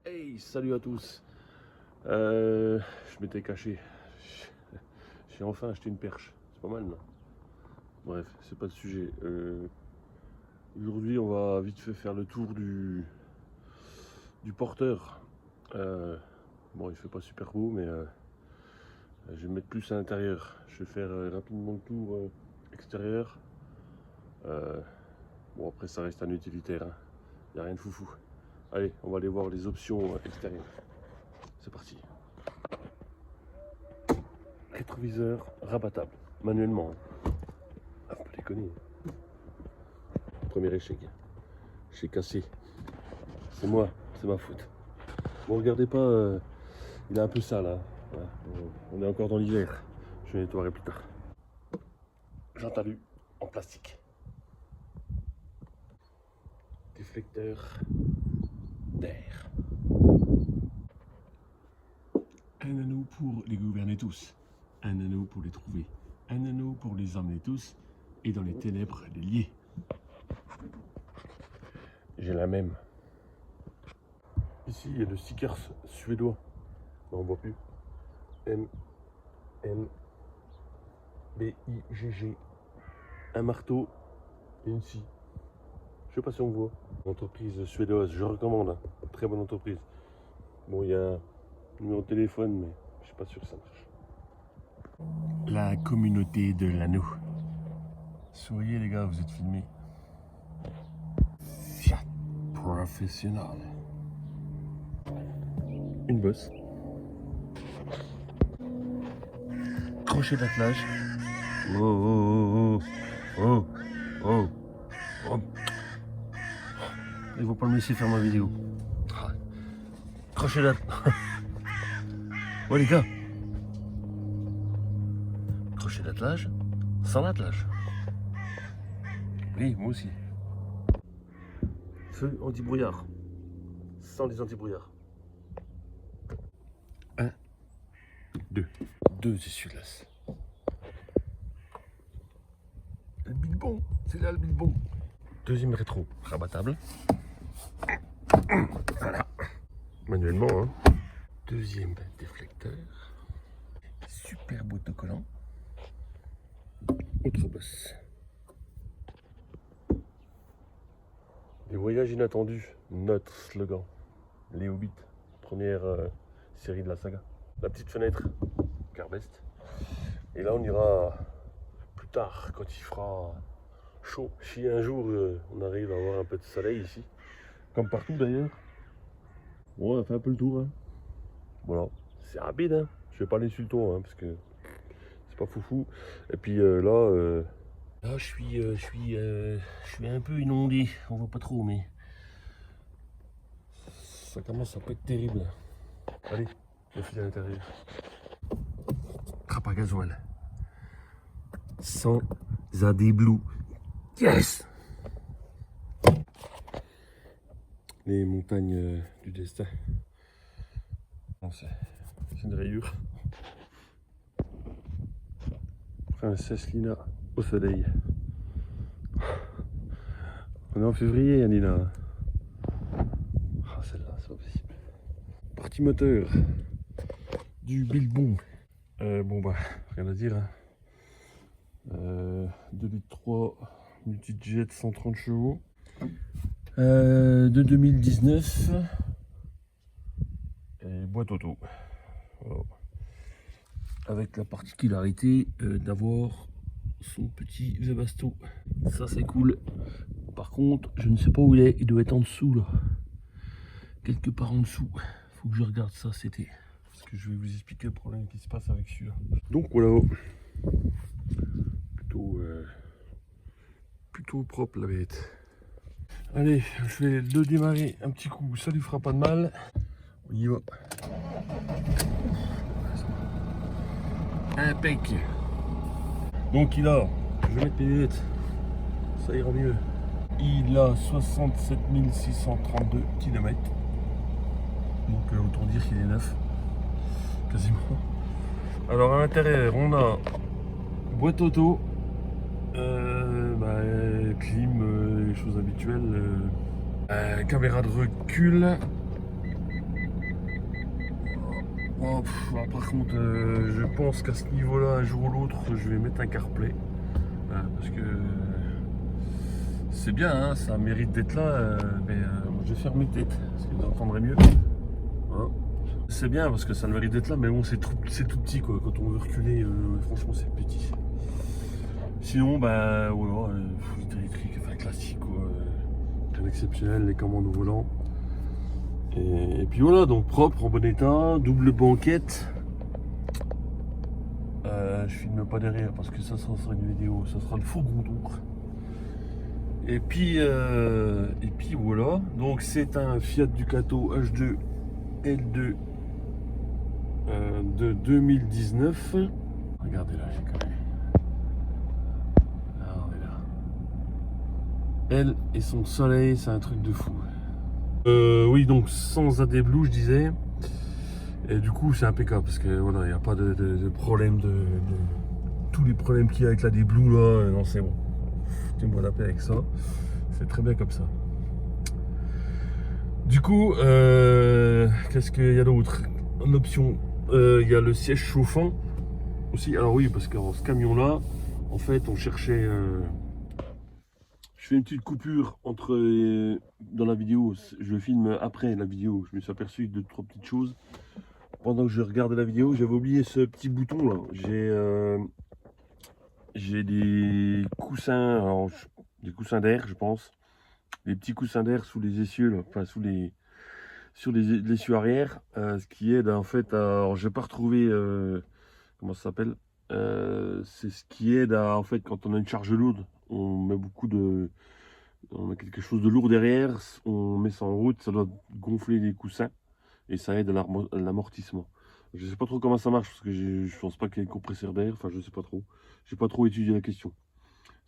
Hey, salut à tous. Je m'étais caché. J'ai enfin acheté une perche. C'est pas mal, non? Bref, c'est pas le sujet. Aujourd'hui, on va vite fait faire le tour du porteur. Bon, il fait pas super beau, mais je vais me mettre plus à l'intérieur. Je vais faire rapidement le tour extérieur. Bon, après, ça reste un utilitaire. Hein. Y a rien de foufou. Allez, on va aller voir les options extérieures. C'est parti. Rétroviseur rabattable, manuellement. Ah, faut pas déconner. Premier échec. J'ai cassé. C'est moi, c'est ma faute. Bon, regardez pas, il est un peu sale. Hein. Voilà. On est encore dans l'hiver. Je nettoierai plus tard. Jantalu en plastique. Déflecteur d'air. Un anneau pour les gouverner tous. Un anneau pour les trouver. Un anneau pour les emmener tous. Et dans les ténèbres, les lier. J'ai la même. Ici, il y a le stickers suédois. Non, on ne voit plus. M, N, B, I, G, G. Un marteau et une scie. Je sais pas si on voit. Entreprise suédoise, je recommande. Hein. Très bonne entreprise. Bon, il y a un numéro de téléphone, mais je suis pas sûr que ça marche. La communauté de l'anneau. Souriez les gars, vous êtes filmés. Fiat professionnel. Une bosse. Crochet d'attelage. Oh oh oh oh oh oh oh. Il ne faut pas me laisser faire ma vidéo. Crochet d'attelage. Ouais les gars. Crochet d'attelage sans l'attelage. Oui, moi aussi. Feu anti-brouillard. Sans les anti-brouillards. 1, 2. 2 essuie-glaces. Le bilbon, c'est là le bilbon. Deuxième rétro, rabattable. Voilà. Manuellement, hein. Deuxième déflecteur. Super autocollant. Autre bosse. Des voyages inattendus, notre slogan. Les Hobbits, première série de la saga. La petite fenêtre, Carbest. Et là, on ira plus tard, quand il fera chaud. Si un jour, on arrive à avoir un peu de soleil ici, comme partout d'ailleurs. Bon, on a fait un peu le tour. Hein. Voilà, c'est rapide. Hein. Je vais pas aller sur le tour, hein, parce que c'est pas foufou. Et puis là, je suis un peu inondé. On voit pas trop, mais ça commence à pas être terrible. Allez, je file à l'intérieur. Trappe à gasoil. Sans AdBlue. Yes! Les montagnes du destin. C'est une rayure. Princesse Lina au soleil. On est en février, Anina. Ah, celle-là, c'est pas possible. Partie moteur du Bilbon. Bon, bah, rien à dire. Hein. 2 litres 3, multijet 130 chevaux. De 2019. Et boîte auto. Voilà. Avec la particularité d'avoir son petit Webasto. Ça c'est cool. Par contre, je ne sais pas où il est. Il doit être en dessous là. Quelque part en dessous. Faut que je regarde ça cet été. Parce que je vais vous expliquer le problème qui se passe avec celui-là. Donc voilà. Plutôt propre la bête. Allez, je vais le démarrer un petit coup. Ça lui fera pas de mal. On y va. Impec. Donc il a, je vais mettre mes lunettes, ça ira mieux. Il a 67 632 km. Donc autant dire qu'il est neuf. Quasiment. Alors à l'intérieur, on a boîte auto, clim, les choses habituelles, caméra de recul, Oh, par contre, je pense qu'à ce niveau-là, un jour ou l'autre, je vais mettre un CarPlay. Parce que c'est bien, hein, ça mérite d'être là, mais je vais fermer tête, parce que vous entendrez mieux. Hein. C'est bien parce que ça mérite d'être là, mais bon, c'est tout petit quoi. Quand on veut reculer, franchement, c'est petit. Sinon, bah voilà, électrique, enfin classique quoi. Rien exceptionnel, les commandes au volant. Et puis voilà, donc propre, en bon état, double banquette. Je filme pas derrière parce que ça sera une vidéo, ça sera le fourgon donc. Et puis voilà, donc c'est un Fiat Ducato H2 L2 de 2019. Regardez là, j'ai quand même. Là, on est là. Elle et son soleil, c'est un truc de fou. Oui, donc sans AD Blue, je disais. Et du coup, c'est impeccable parce que voilà, il n'y a pas de problème tous les problèmes qu'il y a avec l'AD Blue là. Non, c'est bon. Foutez-moi la paix avec ça. C'est très bien comme ça. Du coup, qu'est-ce qu'il y a d'autre en option? Il y a le siège chauffant aussi. Alors oui, parce que dans ce camion-là, en fait, on cherchait. Je fais une petite coupure entre dans la vidéo. Je filme après la vidéo. Je me suis aperçu de 3 petites choses. Pendant que je regardais la vidéo, j'avais oublié ce petit bouton là. J'ai des coussins, alors, des coussins d'air, je pense. Des petits coussins d'air sous les essieux, là, enfin sur l'essieu arrière, ce qui aide en fait à. Alors, je n'ai pas retrouvé comment ça s'appelle. C'est ce qui aide à en fait quand on a une charge lourde, on met on a quelque chose de lourd derrière, on met ça en route, ça doit gonfler les coussins et ça aide à l'amortissement. Je sais pas trop comment ça marche parce que je pense pas qu'il y ait un compresseur d'air, enfin je sais pas trop. J'ai pas trop étudié la question.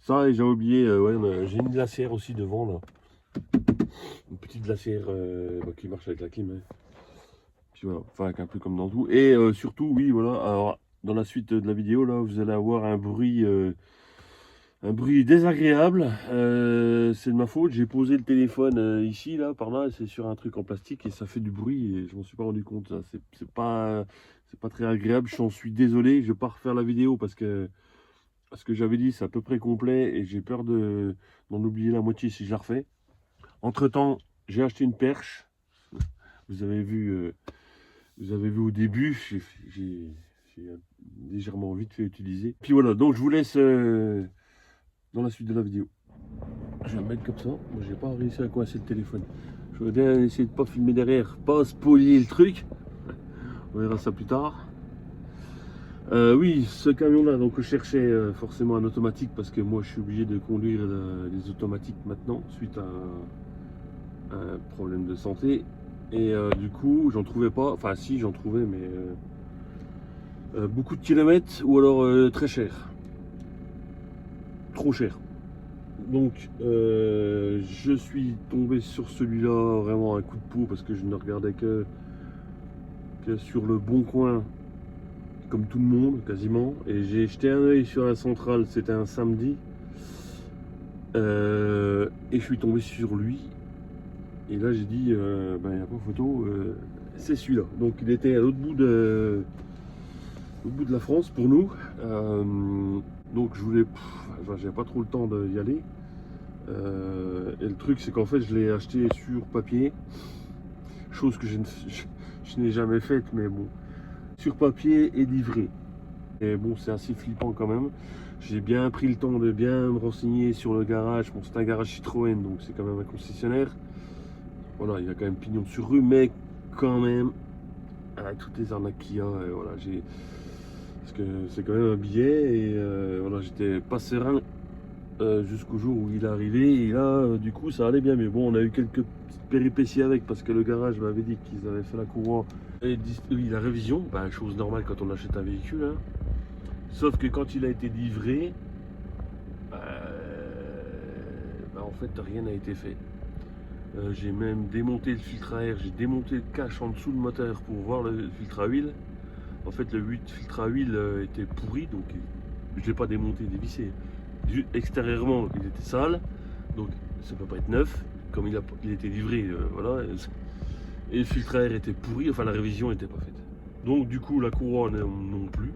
Ça et j'ai oublié, ouais, j'ai une glacière aussi devant là. Une petite glacière qui marche avec la clim. Hein. Puis voilà, enfin un peu comme dans tout. Et surtout, oui, voilà, alors dans la suite de la vidéo là, vous allez avoir un bruit désagréable. C'est de ma faute. J'ai posé le téléphone ici, là, par là, c'est sur un truc en plastique et ça fait du bruit et je m'en suis pas rendu compte. C'est pas très agréable. J'en suis désolé. Je vais pas refaire la vidéo parce que ce que j'avais dit, c'est à peu près complet et j'ai peur d'en oublier la moitié si je la refais. Entre temps, j'ai acheté une perche. Vous avez vu au début, j'ai légèrement vite fait utiliser. Puis voilà, donc je vous laisse dans la suite de la vidéo. Je vais me mettre comme ça. Moi, j'ai pas réussi à coincer le téléphone. Je vais bien essayer de pas filmer derrière, pas spoiler le truc. On verra ça plus tard. Oui, ce camion-là, donc je cherchais forcément un automatique parce que moi, je suis obligé de conduire les automatiques maintenant suite à un problème de santé. Et du coup, j'en trouvais pas. Enfin, si, j'en trouvais, mais beaucoup de kilomètres ou alors très cher. Trop cher. Donc je suis tombé sur celui-là vraiment un coup de peau parce que je ne regardais que sur le Bon Coin comme tout le monde quasiment et j'ai jeté un œil sur la centrale, c'était un samedi et je suis tombé sur lui et là j'ai dit ben, il n'y a pas photo, c'est celui-là. Donc il était à l'autre bout de la France pour nous, donc je voulais, j'avais pas trop le temps d'y aller. Et le truc c'est qu'en fait je l'ai acheté sur papier, chose que je n'ai jamais faite, mais bon, sur papier et livré. Et bon, c'est assez flippant quand même. J'ai bien pris le temps de bien me renseigner sur le garage. Bon, c'est un garage Citroën, donc c'est quand même un concessionnaire. Voilà, il y a quand même pignon sur rue, mais quand même, avec toutes les arnaques qu'il y a, voilà, parce que c'est quand même un billet et voilà, j'étais pas serein jusqu'au jour où il est arrivé et là du coup ça allait bien, mais bon, on a eu quelques petites péripéties avec parce que le garage m'avait dit qu'ils avaient fait la courroie et oui, la révision, bah, chose normale quand on achète un véhicule, hein. Sauf que quand il a été livré, bah, en fait rien n'a été fait. J'ai même démonté le filtre à air, j'ai démonté le cache en dessous du moteur pour voir le filtre à huile. En fait le filtre à huile était pourri, donc je ne l'ai pas démonté, dévissé. Extérieurement il était sale, donc ça peut pas être neuf, comme il était livré, voilà. Et le filtre à air était pourri, enfin la révision n'était pas faite. Donc du coup la courroie non plus.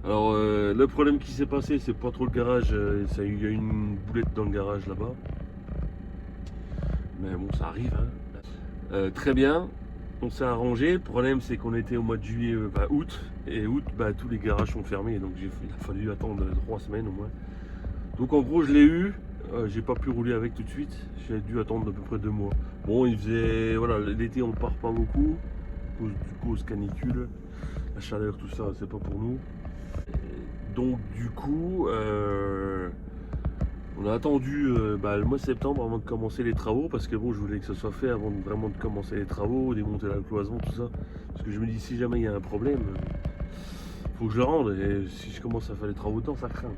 Alors le problème qui s'est passé, c'est pas trop le garage, il y a une boulette dans le garage là-bas. Mais bon, ça arrive, hein. Très bien, on s'est arrangé. Le problème, c'est qu'on était au mois de juillet, août. Et août, tous les garages sont fermés. Donc il a fallu attendre 3 semaines au moins. Donc en gros, je l'ai eu. J'ai pas pu rouler avec tout de suite. J'ai dû attendre à peu près 2 mois. Bon, il faisait. Voilà, l'été, on part pas beaucoup. À cause canicule. La chaleur, tout ça, c'est pas pour nous. Donc du coup. On a attendu le mois de septembre avant de commencer les travaux parce que bon, je voulais que ça soit fait avant vraiment de commencer les travaux, démonter la cloison, tout ça. Parce que je me dis, si jamais il y a un problème, faut que je le rende. Et si je commence à faire les travaux dedans, ça craint.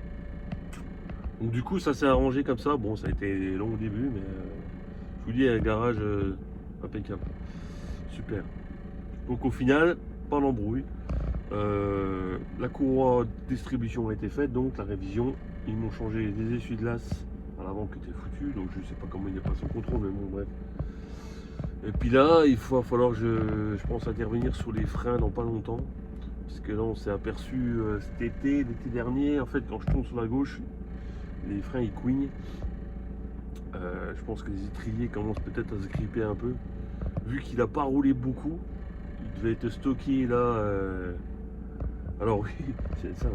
Donc du coup, ça s'est arrangé comme ça. Bon, ça a été long au début, mais je vous dis, un garage impeccable. Super. Donc au final, pas d'embrouille. La courroie de distribution a été faite, donc la révision. Ils m'ont changé des essuie-glaces à l'avant qui étaient foutus, donc je sais pas comment il est passé au contrôle, mais bon, bref. Et puis là, il va falloir que je pense intervenir sur les freins dans pas longtemps, parce que là, on s'est aperçu l'été dernier, en fait, quand je tourne sur la gauche, les freins ils couignent. Je pense que les étriers commencent peut-être à se gripper un peu. Vu qu'il n'a pas roulé beaucoup, il devait être stocké là. Alors oui, c'est ça,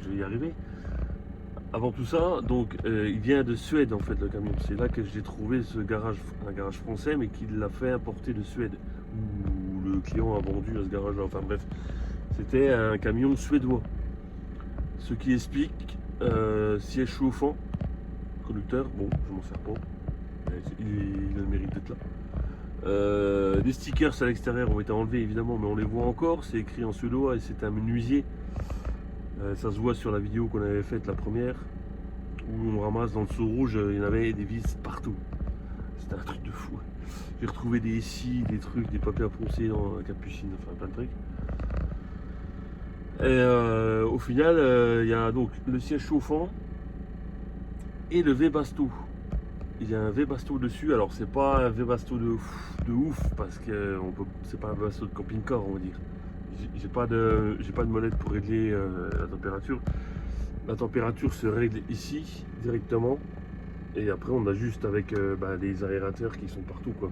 je vais y arriver. Avant tout ça, donc il vient de Suède en fait le camion. C'est là que j'ai trouvé un garage français, mais qui l'a fait importer de Suède. Où le client a vendu à ce garage-là. Enfin bref, c'était un camion suédois. Ce qui explique siège chauffant, conducteur. Bon, je m'en sers pas. Il a le mérite d'être là. Des stickers à l'extérieur ont été enlevés évidemment, mais on les voit encore. C'est écrit en suédois et c'est un menuisier. Ça se voit sur la vidéo qu'on avait faite la première, où on ramasse dans le seau rouge, il y en avait des vis partout. C'était un truc de fou. J'ai retrouvé des scies, des trucs, des papiers à poncer dans la capucine, enfin plein de trucs. Et au final, il y a donc le siège chauffant et le Webasto. Il y a un Webasto dessus, alors c'est pas un Webasto de ouf, parce que c'est pas un Webasto de camping-car, on va dire. J'ai pas de molette pour régler la température. La température se règle ici directement et après on ajuste avec les aérateurs qui sont partout quoi.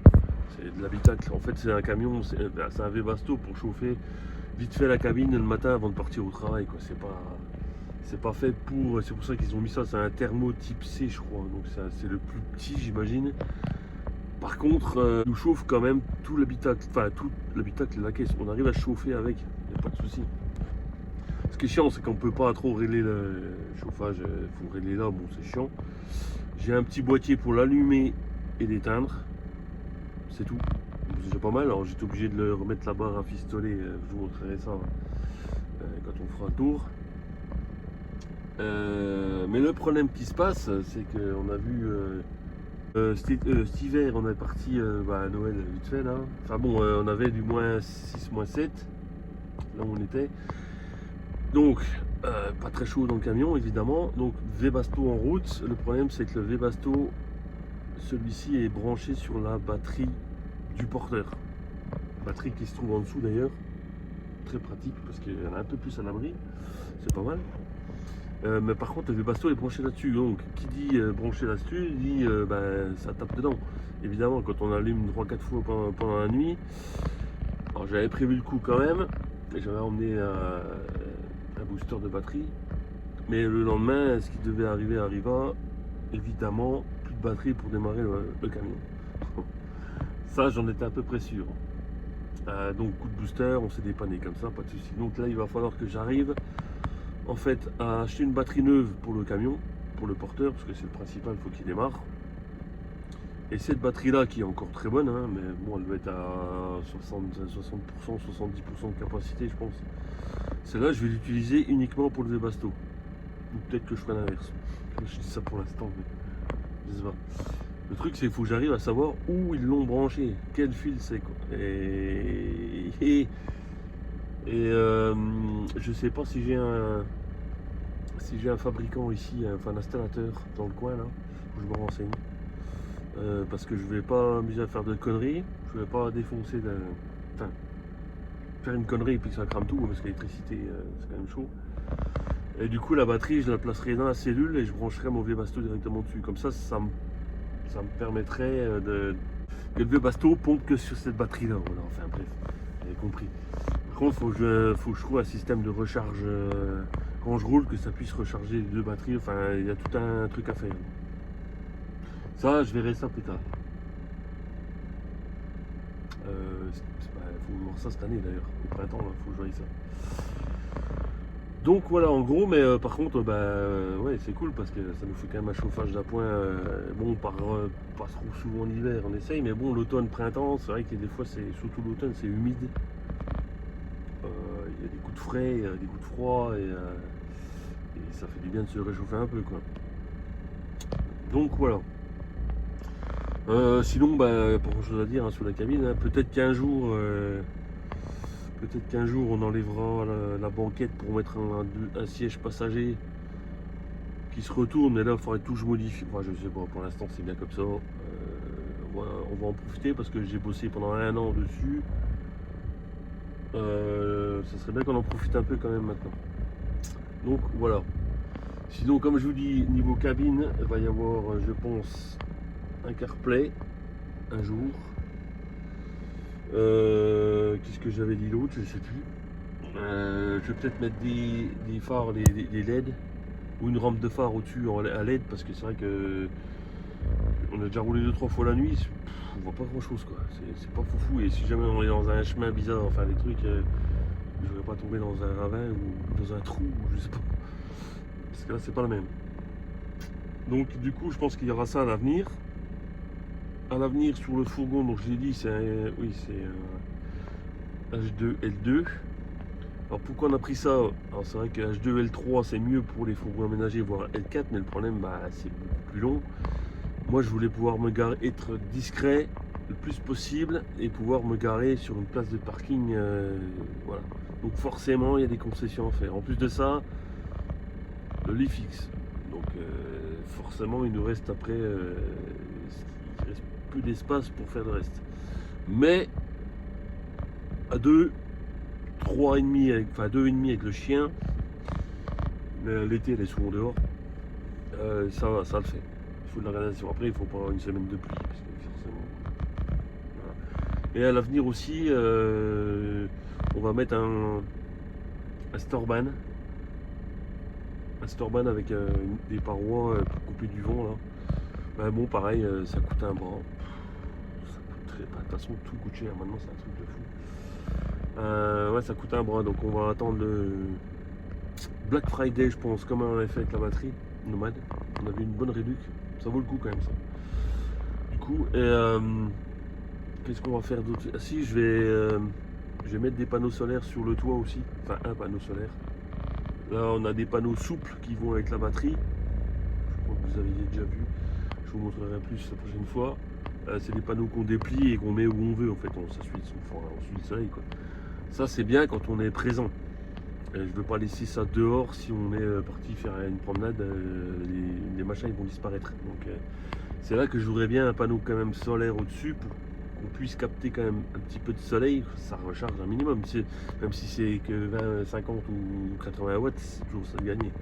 C'est de l'habitacle. En fait c'est un camion, c'est un Webasto pour chauffer vite fait la cabine le matin avant de partir au travail quoi. C'est pas fait pour. C'est pour ça qu'ils ont mis ça. C'est un thermo type C je crois. Donc c'est le plus petit j'imagine. Par contre, nous chauffe quand même tout l'habitacle, enfin tout l'habitacle et la caisse. On arrive à chauffer avec, il n'y a pas de souci. Ce qui est chiant, c'est qu'on ne peut pas trop régler le chauffage. Il faut régler là, bon c'est chiant. J'ai un petit boîtier pour l'allumer et l'éteindre. C'est tout. C'est déjà pas mal. Alors j'étais obligé de le remettre la barre à fistolet. Je vous montrerai ça quand on fera un tour. Mais le problème qui se passe, c'est qu'on a vu. Cet hiver on est parti à Noël vite fait là. Enfin bon on avait du moins 6, moins 7 là où on était. Donc pas très chaud dans le camion évidemment. Donc Webasto en route. Le problème c'est que le Webasto, celui-ci est branché sur la batterie du porteur. Batterie qui se trouve en dessous d'ailleurs. Très pratique parce qu'il y en a un peu plus à l'abri. C'est pas mal. Mais par contre le Webasto est branché là-dessus, donc qui dit branché là-dessus dit ça tape dedans. Évidemment quand on allume 3-4 fois pendant la nuit, alors j'avais prévu le coup quand même, et j'avais emmené un booster de batterie, mais le lendemain ce qui devait arriver arriva, évidemment plus de batterie pour démarrer le camion. Ça j'en étais à peu près sûr. Donc coup de booster, on s'est dépanné comme ça, pas de souci. Donc là il va falloir que j'arrive en fait à acheter une batterie neuve pour le camion, pour le porteur, parce que c'est le principal, il faut qu'il démarre. Et cette batterie là qui est encore très bonne, hein, mais bon elle doit être à 60%, 70% de capacité je pense. Celle-là je vais l'utiliser uniquement pour le Webasto. Ou peut-être que je ferai l'inverse. Je dis ça pour l'instant, mais je sais pas. Le truc c'est qu'il faut que j'arrive à savoir où ils l'ont branché, quel fil c'est quoi. Et je sais pas si j'ai un fabricant ici, enfin un installateur dans le coin là, où je me renseigne. Parce que je vais pas m'amuser à faire de conneries, je vais pas défoncer enfin, faire une connerie et puis que ça crame tout, parce que l'électricité c'est quand même chaud. Et du coup la batterie je la placerai dans la cellule et je brancherai mon vieux basto directement dessus. Comme ça me permettrait que le vieux basto pompe que sur cette batterie là. Voilà, enfin bref, vous avez compris. Par contre faut que je trouve un système de recharge quand je roule, que ça puisse recharger les deux batteries. Enfin il y a tout un truc à faire. Ça je verrai ça plus tard. Faut voir ça cette année d'ailleurs, au printemps, il faut que je voie ça. Donc voilà en gros, mais par contre ouais c'est cool parce que ça nous fait quand même un chauffage d'appoint. Bon pas trop souvent l'hiver on essaye, mais bon l'automne, printemps, c'est vrai que des fois c'est surtout l'automne c'est humide. Il y a des coups de frais, il y a des coups de froid et ça fait du bien de se réchauffer un peu quoi. Donc voilà. Sinon pas grand chose à dire sur la cabine, hein. Peut-être qu'un jour on enlèvera la banquette pour mettre un siège passager qui se retourne, et là il faudrait tout je modifie. Enfin, je sais pas, pour l'instant c'est bien comme ça. On va en profiter parce que j'ai bossé pendant 1 an dessus. Ça serait bien qu'on en profite un peu quand même maintenant. Donc voilà. Sinon comme je vous dis, niveau cabine, il va y avoir je pense un CarPlay un jour. Qu'est-ce que j'avais dit l'autre, je sais plus. Je vais peut-être mettre des phares, des LED ou une rampe de phare au-dessus à LED, parce que c'est vrai que on a déjà roulé 2-3 fois la nuit, on voit pas grand chose quoi, c'est pas foufou. Et si jamais on est dans un chemin bizarre, enfin des trucs, je voudrais pas tomber dans un ravin ou dans un trou, je sais pas, parce que là c'est pas la même. Donc du coup je pense qu'il y aura ça à l'avenir. À l'avenir sur le fourgon, donc je l'ai dit, c'est un H2 L2. Alors pourquoi on a pris ça? Alors c'est vrai que H2 L3 c'est mieux pour les fourgons aménagés, voire L4, mais le problème c'est beaucoup plus long. Moi je voulais pouvoir me garer, être discret le plus possible et pouvoir me garer sur une place de parking, voilà. Donc forcément il y a des concessions à faire. En plus de ça, le lit fixe. Donc forcément il nous reste après il reste peu d'espace pour faire le reste. Mais à 2, 3,5 enfin 2,5 avec le chien, l'été elle est souvent dehors, ça le fait. Il faut de l'organisation. Après il faut pas une semaine de pluie parce que forcément, voilà. Et à l'avenir aussi on va mettre un Storban avec des parois pour couper du vent là. Bon pareil, ça coûte un bras. De toute façon tout coûte cher maintenant, c'est un truc de fou. Ouais ça coûte un bras, donc on va attendre le Black Friday je pense, comme on avait fait avec la batterie Nomade. On avait une bonne réduction, ça vaut le coup quand même ça. Du coup, qu'est-ce qu'on va faire d'autre? Ah si, je vais mettre des panneaux solaires sur le toit aussi, enfin un panneau solaire. Là on a des panneaux souples qui vont avec la batterie, je crois que vous aviez déjà vu, je vous montrerai plus la prochaine fois. C'est des panneaux qu'on déplie et qu'on met où on veut en fait, on suit le soleil quoi. Ça c'est bien quand on est présent. Je ne veux pas laisser ça dehors. Si on est parti faire une promenade, les machins ils vont disparaître. Donc c'est là que je voudrais bien un panneau quand même solaire au-dessus pour qu'on puisse capter quand même un petit peu de soleil. Ça recharge un minimum, même si c'est que 20, 50 ou 80 watts, c'est toujours ça de gagner.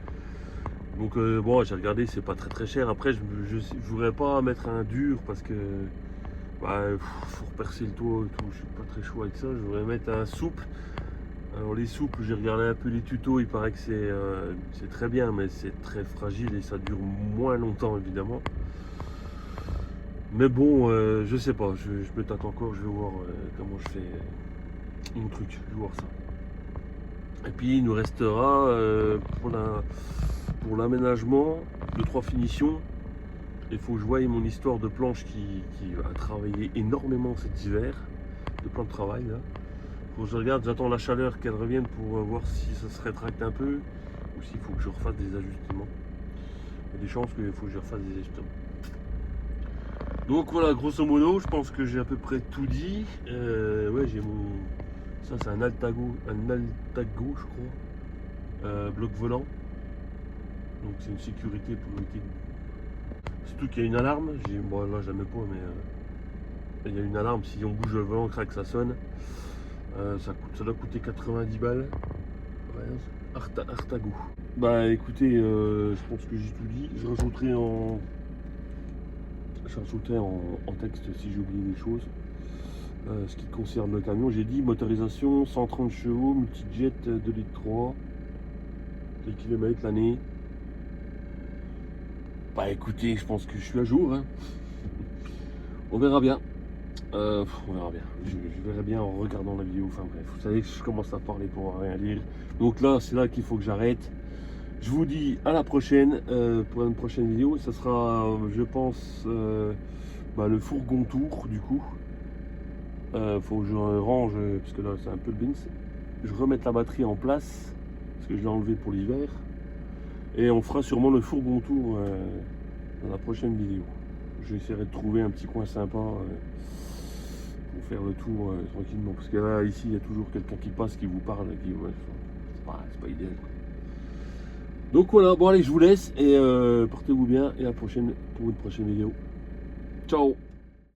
Donc bon, j'ai regardé, c'est pas très cher. Après je voudrais pas mettre un dur parce que faut repercer le toit et tout, je suis pas très chaud avec ça. Je voudrais mettre un souple. Alors les souples, j'ai regardé un peu les tutos, il paraît que c'est très bien, mais c'est très fragile et ça dure moins longtemps évidemment. Mais bon, je sais pas, je me tâte encore, je vais voir comment je fais mon truc, je vais voir ça. Et puis il nous restera pour l'aménagement de 3 finitions. Il faut que je voie mon histoire de planche qui va travailler énormément cet hiver, de plan de travail là. Faut que je regarde, j'attends la chaleur qu'elle revienne pour voir si ça se rétracte un peu ou s'il faut que je refasse des ajustements. Il y a des chances qu'il faut que je refasse des ajustements. Donc voilà, grosso modo, je pense que j'ai à peu près tout dit. Ouais, j'ai mon... Ça c'est un Altago je crois. Bloc volant. Donc c'est une sécurité pour éviter... Surtout qu'il y a une alarme. Bon là jamais pas, mais il y a une alarme, si on bouge le volant, craque, ça sonne. Ça doit coûter 90 balles. Artago. Bah écoutez, je pense que j'ai tout dit. Je rajouterai en texte si j'ai oublié des choses. Ce qui concerne le camion, j'ai dit motorisation 130 chevaux, multijet 2 litres 3, les kilomètres, l'année. Bah écoutez, je pense que je suis à jour. Hein. On verra bien. On verra bien. Je verrai bien en regardant la vidéo. Enfin bref, vous savez que je commence à parler pour rien dire. Donc là, c'est là qu'il faut que j'arrête. Je vous dis à la prochaine pour une prochaine vidéo. Ça sera, je pense, le fourgon tour du coup. Faut que je range parce que là c'est un peu le bins. Je remette la batterie en place parce que je l'ai enlevé pour l'hiver. Et on fera sûrement le fourgon tour dans la prochaine vidéo. J'essaierai de trouver un petit coin sympa pour faire le tour tranquillement. Parce que là, ici, il y a toujours quelqu'un qui passe, qui vous parle, qui ouais, c'est pas idéal. Donc voilà, bon allez, je vous laisse et portez-vous bien et à la prochaine pour une prochaine vidéo. Ciao!